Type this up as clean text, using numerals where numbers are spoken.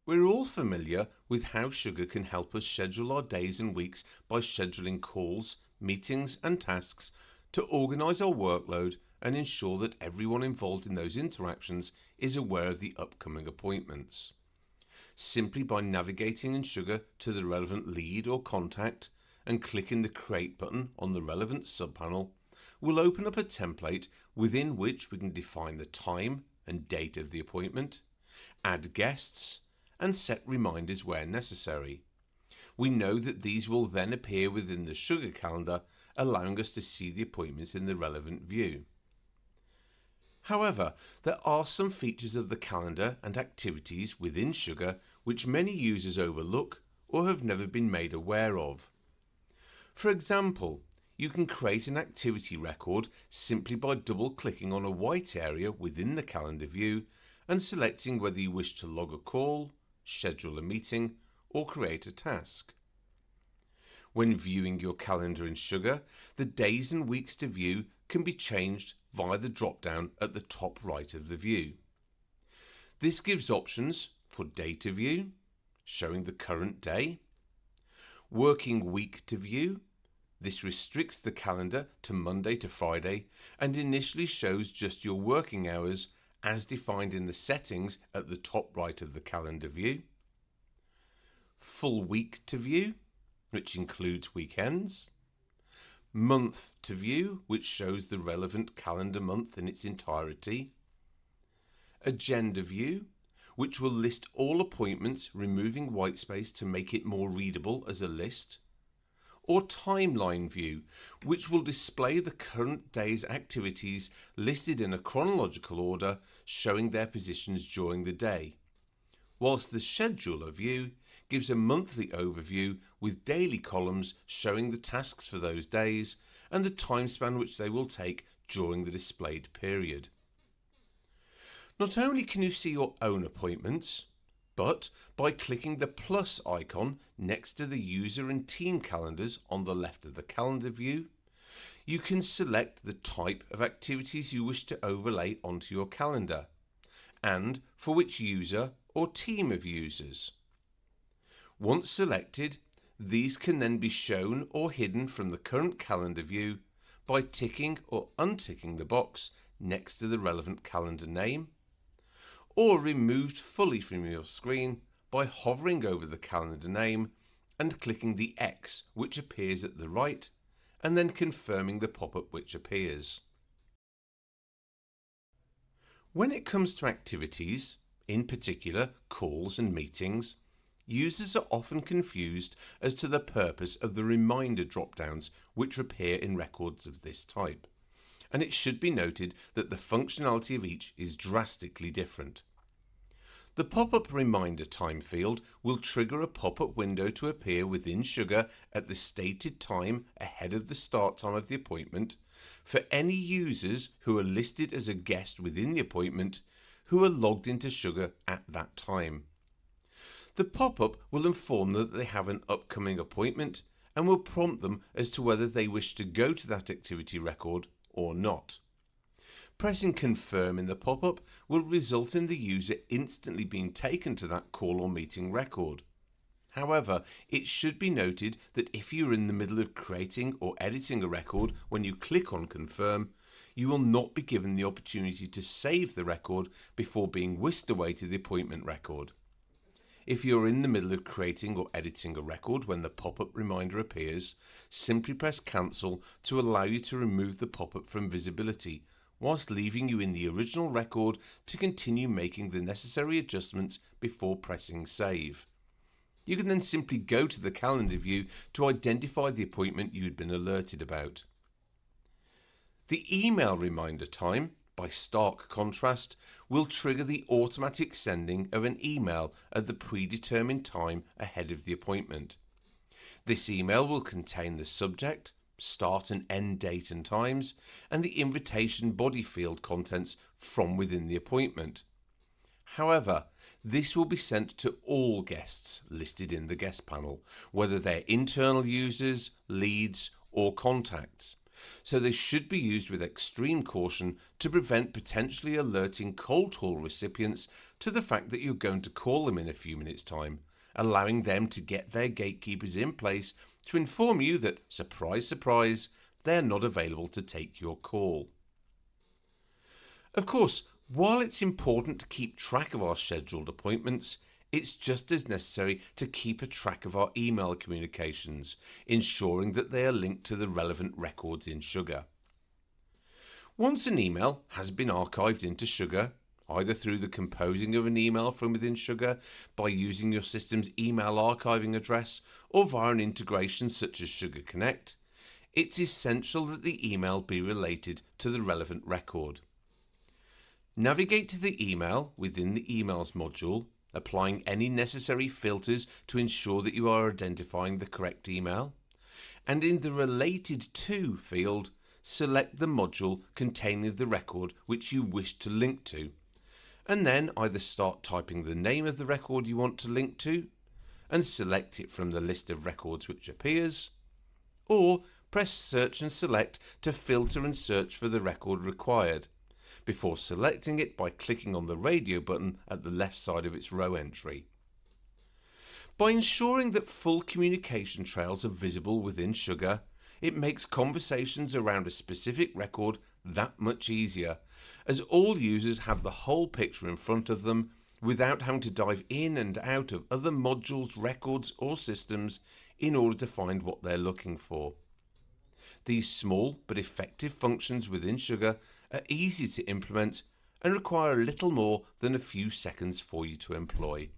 We're all familiar with how Sugar can help us schedule our days and weeks by scheduling calls, meetings and tasks to organise our workload and ensure that everyone involved in those interactions is aware of the upcoming appointments. Simply by navigating in Sugar to the relevant lead or contact and clicking the Create button on the relevant subpanel, we'll open up a template within which we can define the time and date of the appointment, add guests, and set reminders where necessary. We know that these will then appear within the Sugar calendar, allowing us to see the appointments in the relevant view. However, there are some features of the calendar and activities within Sugar which many users overlook or have never been made aware of. For example, you can create an activity record simply by double-clicking on a white area within the calendar view and selecting whether you wish to log a call, schedule a meeting, or create a task. When viewing your calendar in Sugar, the days and weeks to view can be changed via the drop-down at the top right of the view. This gives options for day to view, showing the current day, working week to view. This restricts the calendar to Monday to Friday and initially shows just your working hours as defined in the settings at the top right of the calendar view. Full week to view, which includes weekends. Month to view, which shows the relevant calendar month in its entirety. Agenda view, which will list all appointments, removing whitespace to make it more readable as a list. Or timeline view, which will display the current day's activities listed in a chronological order, showing their positions during the day, whilst the scheduler view gives a monthly overview with daily columns showing the tasks for those days and the time span which they will take during the displayed period. Not only can you see your own appointments, but by clicking the plus icon next to the user and team calendars on the left of the calendar view, you can select the type of activities you wish to overlay onto your calendar and for which user or team of users. Once selected, these can then be shown or hidden from the current calendar view by ticking or unticking the box next to the relevant calendar name, or removed fully from your screen by hovering over the calendar name and clicking the X which appears at the right and then confirming the pop-up which appears. When it comes to activities, in particular calls and meetings, users are often confused as to the purpose of the reminder drop-downs which appear in records of this type, and it should be noted that the functionality of each is drastically different. The pop-up reminder time field will trigger a pop-up window to appear within Sugar at the stated time ahead of the start time of the appointment for any users who are listed as a guest within the appointment who are logged into Sugar at that time. The pop-up will inform them that they have an upcoming appointment and will prompt them as to whether they wish to go to that activity record or not. Pressing confirm in the pop-up will result in the user instantly being taken to that call or meeting record. However, it should be noted that if you're in the middle of creating or editing a record when you click on confirm, you will not be given the opportunity to save the record before being whisked away to the appointment record. If you're in the middle of creating or editing a record when the pop-up reminder appears, simply press cancel to allow you to remove the pop-up from visibility, whilst leaving you in the original record to continue making the necessary adjustments before pressing save. You can then simply go to the calendar view to identify the appointment you'd been alerted about. The email reminder time, by stark contrast, will trigger the automatic sending of an email at the predetermined time ahead of the appointment. This email will contain the subject, start and end date and times, and the invitation body field contents from within the appointment. However, this will be sent to all guests listed in the guest panel, whether they're internal users, leads, or contacts, so they should be used with extreme caution to prevent potentially alerting cold call recipients to the fact that you're going to call them in a few minutes' time, allowing them to get their gatekeepers in place to inform you that, surprise, surprise, they're not available to take your call. Of course, while it's important to keep track of our scheduled appointments, it's just as necessary to keep a track of our email communications, ensuring that they are linked to the relevant records in Sugar. Once an email has been archived into Sugar, either through the composing of an email from within Sugar by using your system's email archiving address or via an integration such as Sugar Connect, it's essential that the email be related to the relevant record. Navigate to the email within the Emails module, applying any necessary filters to ensure that you are identifying the correct email, and in the Related To field, select the module containing the record which you wish to link to, and then either start typing the name of the record you want to link to, and select it from the list of records which appears, or press Search and Select to filter and search for the record required, before selecting it by clicking on the radio button at the left side of its row entry. By ensuring that full communication trails are visible within Sugar, it makes conversations around a specific record that much easier, as all users have the whole picture in front of them without having to dive in and out of other modules, records or systems in order to find what they're looking for. These small but effective functions within Sugar are easy to implement and require a little more than a few seconds for you to employ.